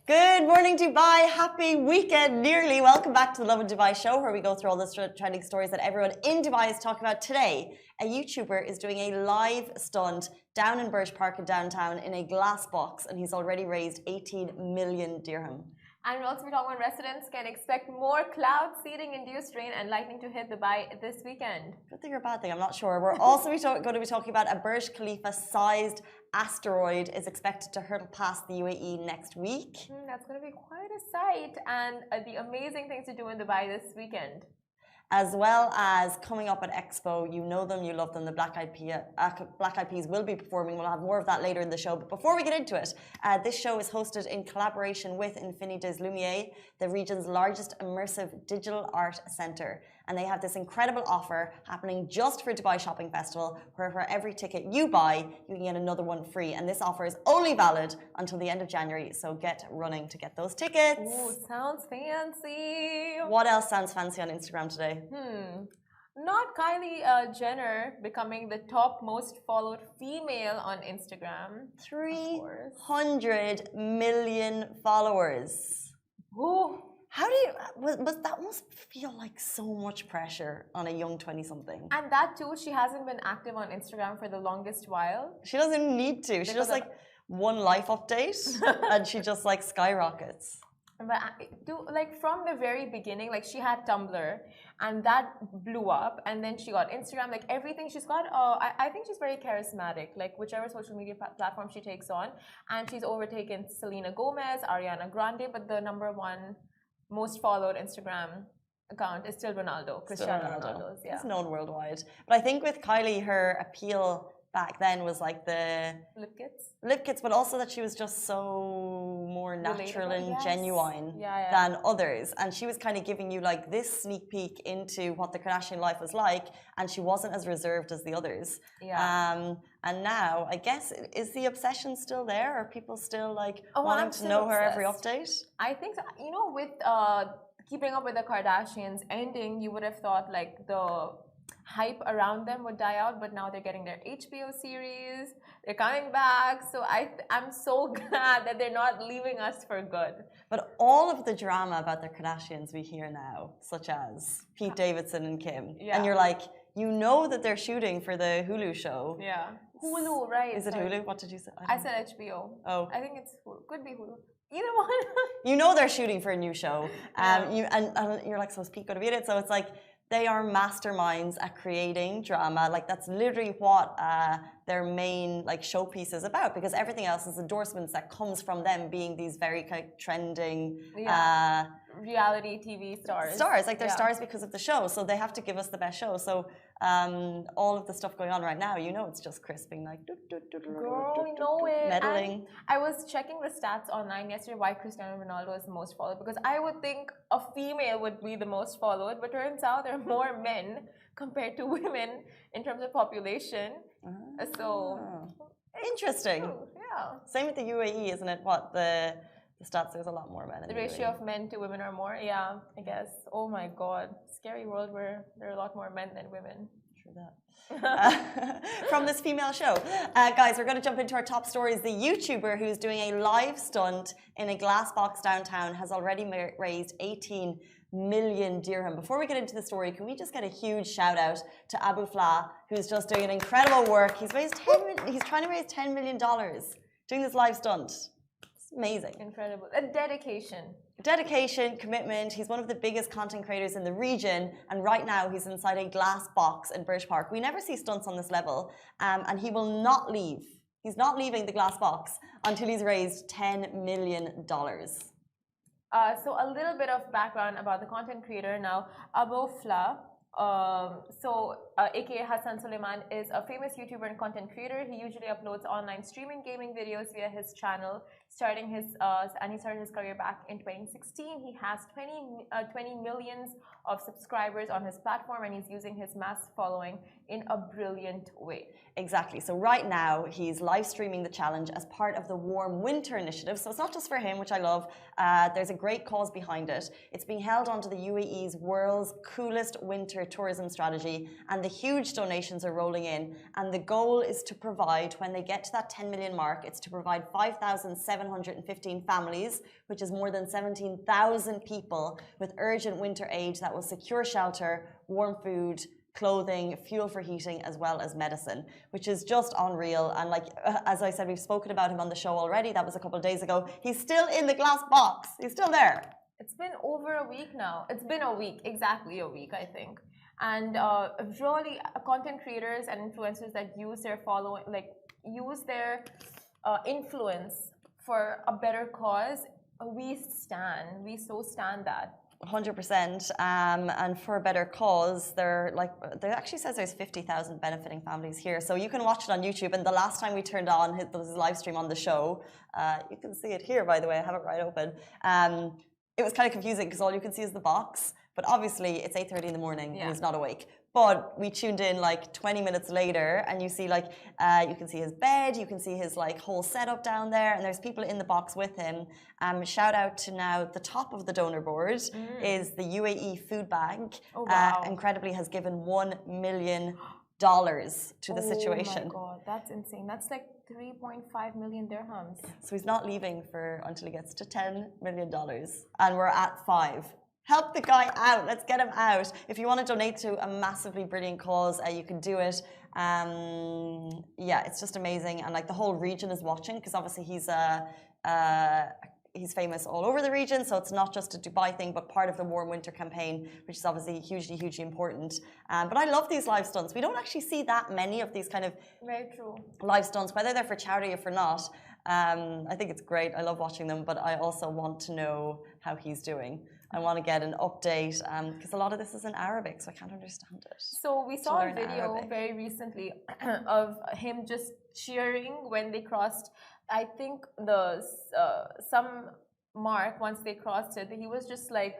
Good morning, Dubai. Happy weekend, nearly. Welcome back to the Love in Dubai show, where we go through all the trending stories that everyone in Dubai is talking about. Today, a YouTuber is doing a live stunt down in Burj Park in downtown in a glass box, and he's already raised 18 million dirham. And we'll also be talking about residents can expect more cloud seeding induced rain and lightning to hit Dubai this weekend. Good thing or bad thing, I'm not sure. We're also going to be talking about a Burj Khalifa-sized asteroid is expected to hurtle past the UAE next week. That's going to be quite a sight, and the amazing things to do in Dubai this weekend. As well as coming up at Expo, you know them, you love them, the Black Eyed Peas will be performing. We'll have more of that later in the show. But before we get into it, this show is hosted in collaboration with Infini des Lumières, the region's largest immersive digital art centre. And they have this incredible offer happening just for Dubai Shopping Festival, where for every ticket you buy, you can get another one free. And this offer is only valid until the end of January, so get running to get those tickets. Ooh, sounds fancy. What else sounds fancy on Instagram today? Not Kylie Jenner becoming the top most followed female on Instagram. 300 million followers. Ooh. How do you, that must feel like so much pressure on a young 20-something. And that too, she hasn't been active on Instagram for the longest while. She doesn't need to. She just like one life update and she just like skyrockets. But like from the very beginning, like she had Tumblr and that blew up, and then she got Instagram, like everything she's got. I think she's very charismatic, like whichever social media platform she takes on, and she's overtaken Selena Gomez, Ariana Grande, but the #1 most followed Instagram account is still Ronaldo, Cristiano Ronaldo's. Yeah, he's known worldwide. But I think with Kylie, her appeal back then was like the lip kits, but also that she was just so more natural and genuine than others, and she was kind of giving you like this sneak peek into what the Kardashian life was like, and she wasn't as reserved as the others. And now I guess, is the obsession still there? Are people still like wanting to know her every update? I think so. You know, with keeping up with the Kardashians ending, you would have thought like the hype around them would die out, but now they're getting their HBO series, they're coming back, so I'm so glad that they're not leaving us for good. But all of the drama about the Kardashians we hear now, such as Pete Davidson and Kim, and you're like, you know that they're shooting for the Hulu show. Hulu, right? Is it Hulu? What did you say? I said HBO. Oh, I think it's Hulu. Could be Hulu. Either one. You know they're shooting for a new show, and you're like, so is Pete going to be in it? So it's like, they are masterminds at creating drama. Like that's literally what their main like showpiece is about, because everything else is endorsements that comes from them being these very kind of trending reality TV stars. Like they're stars because of the show, so they have to give us the best show. So all of the stuff going on right now, you know, it's just Chris being like, girl, we know it. Meddling. I was checking the stats online yesterday why Cristiano Ronaldo is the most followed, because I would think a female would be the most followed, but turns out there are more men compared to women in terms of population. So interesting. Same with the UAE, isn't it? What the stats, there's a lot more men in the ratio of men to women are more. I guess. Oh my god, scary world where there are a lot more men than women. True that. From this female show. Guys, we're going to jump into our top stories. The YouTuber who's doing a live stunt in a glass box downtown has already raised 18 million dirham. Before we get into the story, can we just get a huge shout out to Abu Fla, who's just doing an incredible work. He's trying to raise $10 million doing this live stunt. It's amazing. Incredible. A Dedication, commitment. He's one of the biggest content creators in the region, and right now he's inside a glass box in Burj Park. We never see stunts on this level, and he will not leave. He's not leaving the glass box until he's raised $10 million. So a little bit of background about the content creator now. Abu Fla aka Hassan Suleiman is a famous YouTuber and content creator. He usually uploads online streaming gaming videos via his channel, and he started his career back in 2016. He has 20 millions of subscribers on his platform, and he's using his mass following in a brilliant way. Exactly. So right now he's live streaming the challenge as part of the Warm Winter Initiative. So it's not just for him, which I love. There's a great cause behind it. It's being held under the UAE's world's coolest winter tourism strategy, and the huge donations are rolling in. And the goal is to provide, when they get to that 10 million mark, it's to provide 5,715 families, which is more than 17,000 people, with urgent winter aid that will secure shelter, warm food, clothing, fuel for heating, as well as medicine, which is just unreal. And like, as I said, we've spoken about him on the show already. That was a couple of days ago. He's still in the glass box. He's still there. It's been over a week now. It's been a week, exactly a week, I think. And really, content creators and influencers that use their following, like use their influence for a better cause, we so stand that. 100%, and for a better cause, there actually says there's 50,000 benefiting families here, so you can watch it on YouTube. And the last time we turned on his live stream on the show, you can see it here, by the way. I have it right open. It was kind of confusing because all you can see is the box, but obviously it's 8:30 in the morning and he's not awake. But we tuned in like 20 minutes later, and you see like you can see his bed, you can see his like whole setup down there, and there's people in the box with him. Shout out to now the top of the donor board is the UAE Food Bank. Oh, wow. Incredibly has given $1 million to the situation. Oh my God, that's insane. That's like 3.5 million dirhams. So he's not leaving until he gets to $10 million, and we're at 5. Help the guy out. Let's get him out. If you want to donate to a massively brilliant cause, you can do it. Yeah, it's just amazing. And like the whole region is watching, because obviously he's famous all over the region. So it's not just a Dubai thing, but part of the Warm Winter campaign, which is obviously hugely, hugely important. But I love these live stunts. We don't actually see that many of these kind of very true live stunts, whether they're for charity or for not. I think it's great. I love watching them, but I also want to know how he's doing. I want to get an update because a lot of this is in Arabic, so I can't understand it. So we saw a video very recently of him just cheering when they crossed, I think, some mark. Once they crossed it, he was just like,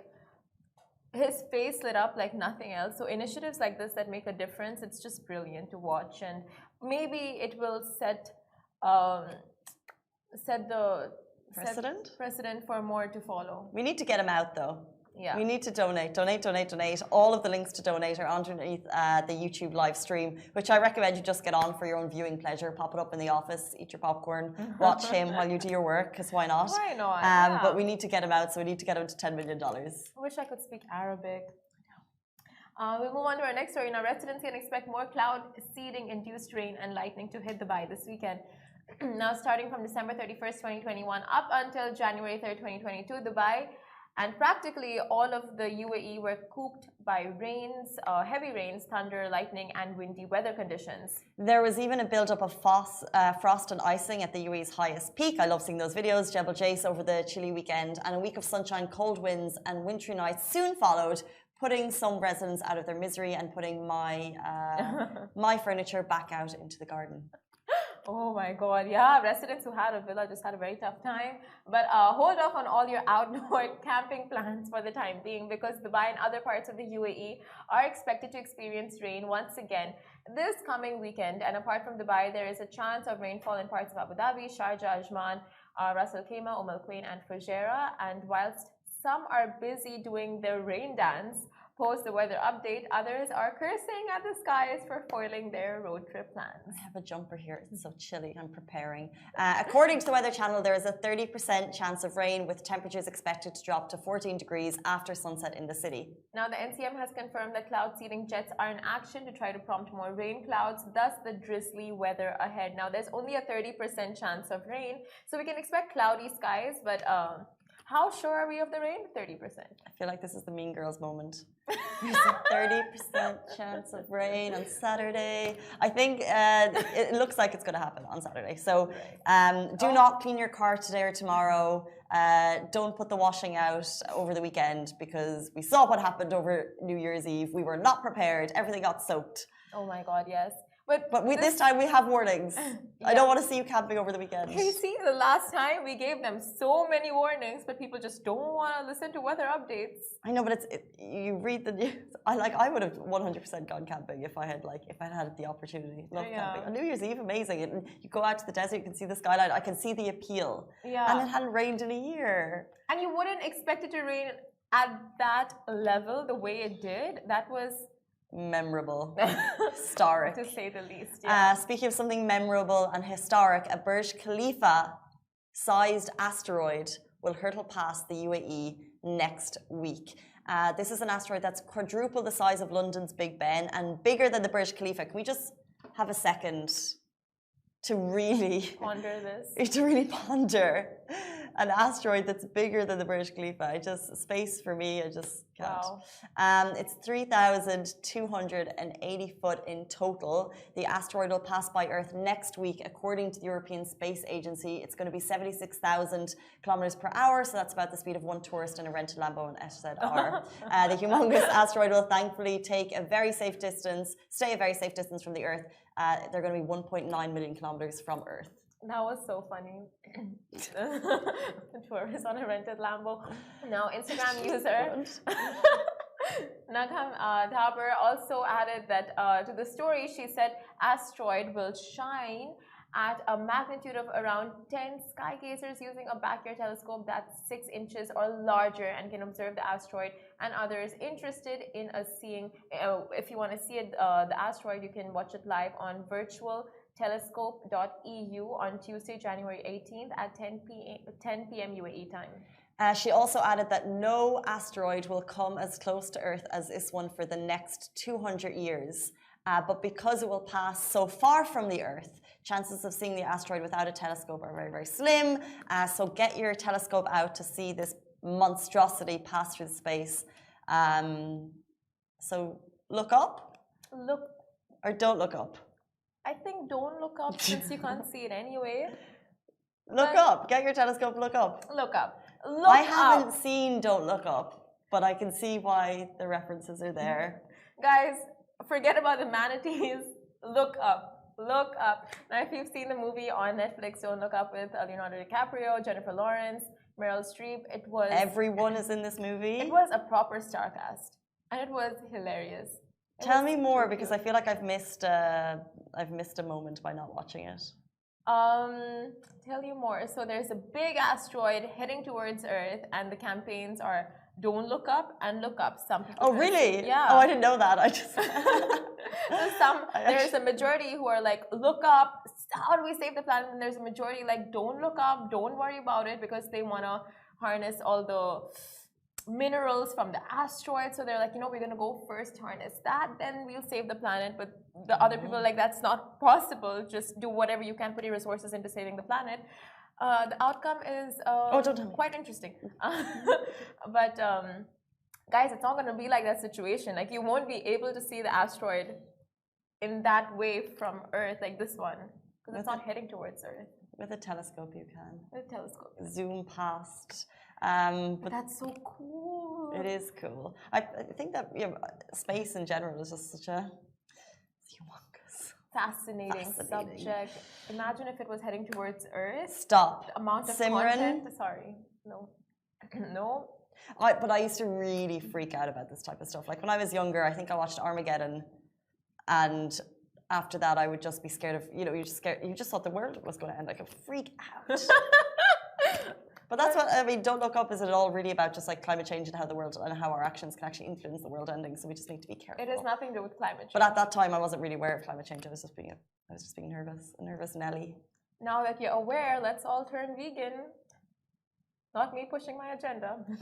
his face lit up like nothing else. So initiatives like this that make a difference, it's just brilliant to watch, and maybe it will set the precedent for more to follow. We need to get him out though. Yeah. We need to donate. All of the links to donate are underneath the YouTube live stream, which I recommend you just get on for your own viewing pleasure. Pop it up in the office, eat your popcorn, watch him while you do your work, because why not? Why not? Yeah. But we need to get him out, so we need to get him to $10 million. I wish I could speak Arabic. We'll move on to our next story. Now, residents can expect more cloud seeding-induced rain and lightning to hit Dubai this weekend. Now, starting from December 31st, 2021, up until January 3rd, 2022, Dubai and practically all of the UAE were cooped by rains, heavy rains, thunder, lightning, and windy weather conditions. There was even a buildup of frost and icing at the UAE's highest peak. I love seeing those videos. Jebel Jais over the chilly weekend, and a week of sunshine, cold winds, and wintry nights soon followed, putting some residents out of their misery and putting my furniture back out into the garden. Oh my God, yeah, residents who had a villa just had a very tough time. But hold off on all your outdoor camping plans for the time being, because Dubai and other parts of the UAE are expected to experience rain once again this coming weekend. And apart from Dubai, there is a chance of rainfall in parts of Abu Dhabi, Sharjah, Ajman, Ras Al Khaimah, Al Quwain, and Fujairah. And whilst some are busy doing their rain dance post the weather update, others are cursing at the skies for foiling their road trip plans. I have a jumper here. It's so chilly. I'm preparing. According to the Weather Channel, there is a 30% chance of rain, with temperatures expected to drop to 14 degrees after sunset in the city. Now, the NCM has confirmed that cloud seeding jets are in action to try to prompt more rain clouds, thus the drizzly weather ahead. Now, there's only a 30% chance of rain, so we can expect cloudy skies, but how sure are we of the rain? 30%. I feel like this is the Mean Girls moment. There's a 30% chance of rain on Saturday. I think it looks like it's going to happen on Saturday. So do not clean your car today or tomorrow. Don't put the washing out over the weekend because we saw what happened over New Year's Eve. We were not prepared. Everything got soaked. Oh my God, yes. But this time we have warnings. I don't want to see you camping over the weekend. You see, the last time we gave them so many warnings, but people just don't want to listen to weather updates. I know, but you read the news. I would have 100% gone camping if I had the opportunity. Love camping. On New Year's Eve, amazing. And you go out to the desert, you can see the skyline. I can see the appeal. Yeah. And it hadn't rained in a year. And you wouldn't expect it to rain at that level the way it did. That was memorable, historic, to say the least. Speaking of something memorable and historic, a Burj Khalifa-sized asteroid will hurtle past the UAE next week. This is an asteroid that's quadruple the size of London's Big Ben and bigger than the Burj Khalifa. Can we just have a second to really ponder this? To really ponder an asteroid that's bigger than the Burj Khalifa. Space for me, I just can't. Wow. It's 3,280 foot in total. The asteroid will pass by Earth next week, according to the European Space Agency. It's going to be 76,000 kilometers per hour, so that's about the speed of one tourist in a rented Lambo in SZR. The humongous asteroid will thankfully stay a very safe distance from the Earth. They're going to be 1.9 million kilometers from Earth. That was so funny. Tourist on a rented Lambo. Now, Instagram user Nagham Thaber also added that to the story. She said, "Asteroid will shine at a magnitude of around 10 sky gazers using a backyard telescope that's 6 inches or larger and can observe the asteroid." And others interested in seeing, if you want to see it, the asteroid, you can watch it live on virtualtelescope.eu on Tuesday, January 18th at 10 p.m. UAE time. She also added that no asteroid will come as close to Earth as this one for the next 200 years. But because it will pass so far from the Earth, chances of seeing the asteroid without a telescope are very, very slim. So get your telescope out to see this monstrosity pass through space. So look up. Or don't look up. I think don't look up since you can't see it anyway. Look up. Get your telescope. Look up. Look up. I haven't seen Don't Look Up, but I can see why the references are there. Guys, forget about the manatees. Look up. Look up. Now, if you've seen the movie on Netflix, Don't Look Up with Leonardo DiCaprio, Jennifer Lawrence, Meryl Streep, it was... Everyone is in this movie? It was a proper star cast. And it was hilarious. Tell me more, because I feel like I've missed a moment by not watching it. Tell you more. So there's a big asteroid heading towards Earth, and the campaigns are don't look up and look up. Some people. Oh, really? Yeah. Oh, I didn't know that. I just. There's a majority who are like, look up. How do we save the planet? And there's a majority like, don't look up. Don't worry about it, because they want to harness all the minerals from the asteroid. So they're like, we're going to go first, harness that, then we'll save the planet. But the other people are like, that's not possible. Just do whatever you can, put your resources into saving the planet. The outcome is quite interesting. But guys, it's not going to be like that situation. Like, you won't be able to see the asteroid in that way from Earth, like this one, because it's not heading towards Earth. With a telescope, you can. With a telescope. Zoom past. But that's so cool. It is cool. I think that space in general is just such a humongous, fascinating subject. Imagine if it was heading towards Earth. Stop. The amount of Simran. Content. Sorry. No. No. But I used to really freak out about this type of stuff. Like when I was younger, I think I watched Armageddon, and after that, I would just be scared of, you just thought the world was going to end. Like, a freak out. But that's what, Don't Look Up, is it all really about just like climate change and how the world and how our actions can actually influence the world ending? So we just need to be careful. It has nothing to do with climate change. But at that time, I wasn't really aware of climate change. I was just being nervous, a nervous Nelly. Now that you're aware, let's all turn vegan. Not me pushing my agenda. Is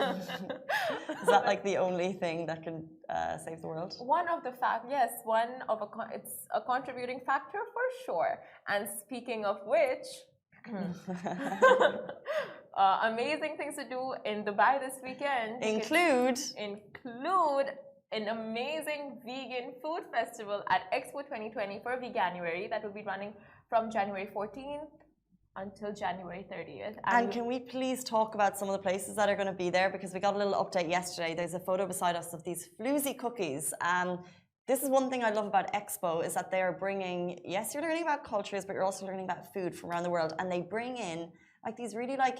that like the only thing that can save the world? One of the it's a contributing factor for sure. And speaking of which, amazing things to do in Dubai this weekend include an amazing vegan food festival at Expo 2020 for Veganuary that will be running from January 14th until January 30th. And can we please talk about some of the places that are going to be there? Because we got a little update yesterday. There's a photo beside us of these floozy cookies. This is one thing I love about Expo is that they are bringing, yes, you're learning about cultures, but you're also learning about food from around the world. And they bring in like these really like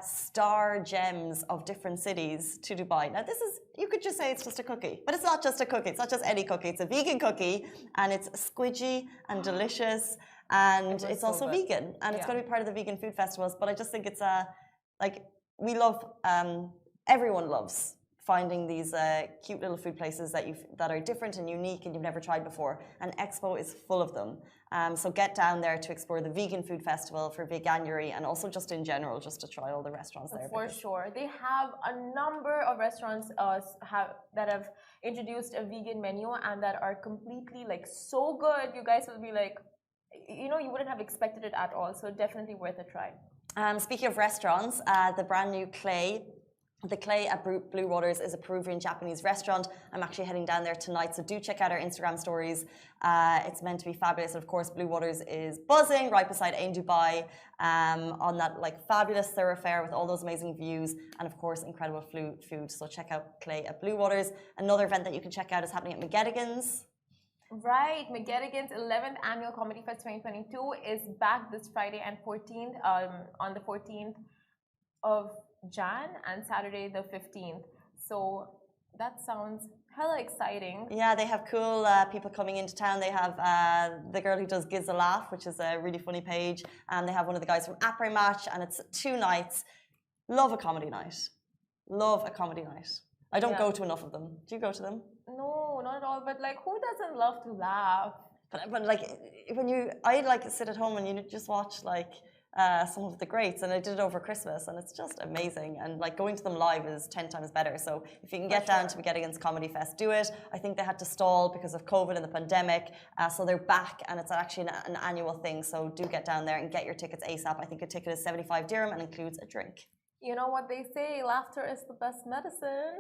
star gems of different cities to Dubai. Now this is, you could just say it's just a cookie, but it's not just a cookie. It's not just any cookie. It's a vegan cookie and it's squidgy and delicious. And it's also vegan, and it's going to be part of the vegan food festivals. But I just think it's like we love. Everyone loves finding these cute little food places that are different and unique and you've never tried before. And Expo is full of them. So get down there to explore the vegan food festival for Veganuary and also just in general, just to try all the restaurants there. For sure, they have a number of restaurants that have introduced a vegan menu and that are completely like so good. You guys will be like, you know, you wouldn't have expected it at all. So definitely worth a try. Speaking of restaurants, the brand new The Clay at Blue Waters is a Peruvian Japanese restaurant. I'm actually heading down there tonight, so do check out our Instagram stories. It's meant to be fabulous. And of course, Blue Waters is buzzing right beside Ain Dubai on that like fabulous thoroughfare with all those amazing views and of course incredible food. So check out Clay at Blue Waters. Another event that you can check out is happening at McGettigan's. Right, McGettigan's 11th Annual Comedy Fest 2022 is back this Friday and 14th, on the 14th of Jan and Saturday the 15th. So that sounds hella exciting. Yeah, they have cool people coming into town. They have the girl who does Gives a Laugh, which is a really funny page. And they have one of the guys from Après Match, and it's 2 nights. Love a comedy night. Love a comedy night. I don't go to enough of them. Do you go to them? No, not at all. But like, who doesn't love to laugh? But like, I like sit at home and you just watch like some of the greats, and I did it over Christmas, and it's just amazing. And like going to them live is 10 times better. So if you can get down to McGettigan's Comedy Fest, do it. I think they had to stall because of COVID and the pandemic, so they're back, and it's actually an annual thing. So do get down there and get your tickets ASAP. I think a ticket is 75 dirham and includes a drink. You know what they say, laughter is the best medicine.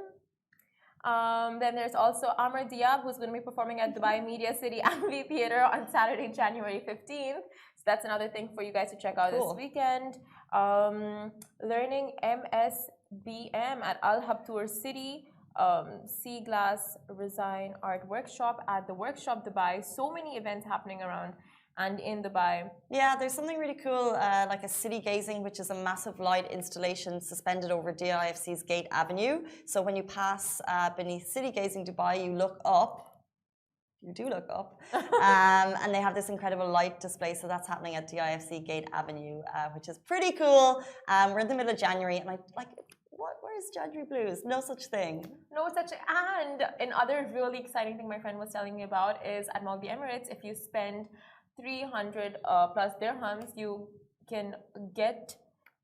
Then there's also Amr Diab, who's going to be performing at Dubai Media City Amphitheater on Saturday, January 15th. So that's another thing for you guys to check out this weekend. Learning MSBM at Al Habtoor City. Sea Glass Resign Art Workshop at the Workshop Dubai. So many events happening around and in Dubai. Yeah, there's something really cool, like a city gazing, which is a massive light installation suspended over DIFC's Gate Avenue. So when you pass beneath city gazing Dubai, you look up. You do look up. And they have this incredible light display. So that's happening at DIFC Gate Avenue, which is pretty cool. We're in the middle of January, and where's January blues? No such thing. No such. And another really exciting thing my friend was telling me about is at Maldi Emirates, if you spend 300 plus dirhams, you can get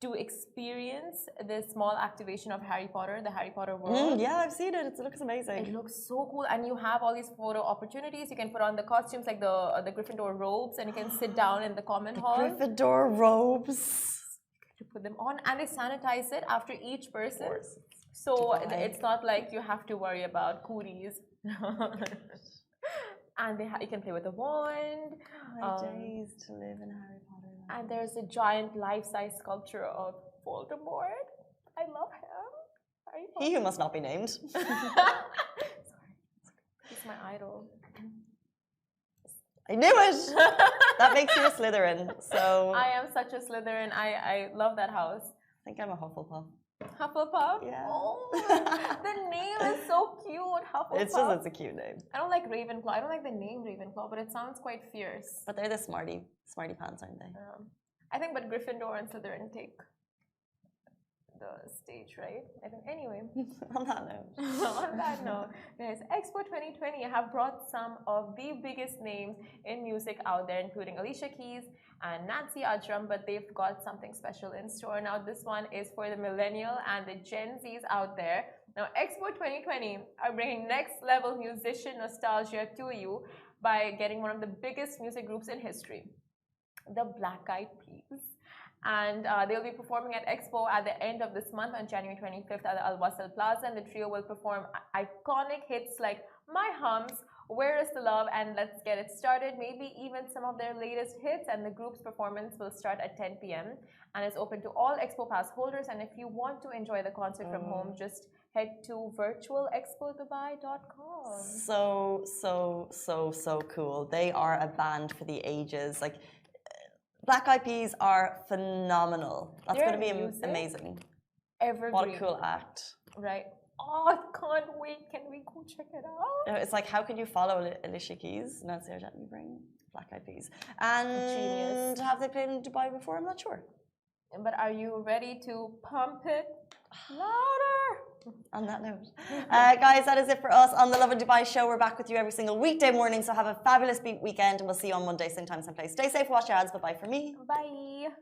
to experience this small activation of Harry Potter, the Harry Potter world. Yeah, I've seen it. It looks amazing. It looks so cool, and you have all these photo opportunities. You can put on the costumes like the Gryffindor robes, and you can sit down in the common hall. Gryffindor robes. You put them on, and they sanitize it after each person. So it's not like you have to worry about cooties. And you can play with a wand. My days to live in Harry Potter. And there's a giant life-size sculpture of Voldemort. I love him. He who must not be named. Sorry. He's my idol. I knew it! That makes you a Slytherin. So I am such a Slytherin. I love that house. I think I'm a Hufflepuff. Hufflepuff? Yeah. Oh, the name is so cute. Hufflepuff. It's a cute name. I don't like Ravenclaw. I don't like the name Ravenclaw, but it sounds quite fierce. But they're the smarty pants, aren't they? I think, but Gryffindor and Slytherin take the stage, right? I think. Anyway. On that note. On that note, guys, Expo 2020 have brought some of the biggest names in music out there, including Alicia Keys and Nancy Ajram, but they've got something special in store. Now, this one is for the millennial and the Gen Zs out there. Now, Expo 2020 are bringing next level musician nostalgia to you by getting one of the biggest music groups in history, the Black Eyed Peas. And they'll be performing at Expo at the end of this month on January 25th at the Al Wasl Plaza. And the trio will perform iconic hits like My Hums, Where Is the Love, and Let's Get It Started. Maybe even some of their latest hits. And the group's performance will start at 10 p.m. and is open to all Expo Pass holders. And if you want to enjoy the concert from home, just head to virtualexpodubai.com. So cool. They are a band for the ages. Like, Black Eyed Peas are phenomenal. That's going to be amazing. Evergreen. What a cool act. Right. Oh, I can't wait. Can we go check it out? It's like, how can you follow Alicia Keys? No, Sarah, let me bring Black Eyed Peas. And Genius. have they played in Dubai before? I'm not sure. But are you ready to pump it louder? On that note, guys, that is it for us on the Love in Dubai show. We're back with you every single weekday morning, so have a fabulous weekend, and we'll see you on Monday, same time, same place. Stay safe, wash your hands. Bye-bye for me. Bye.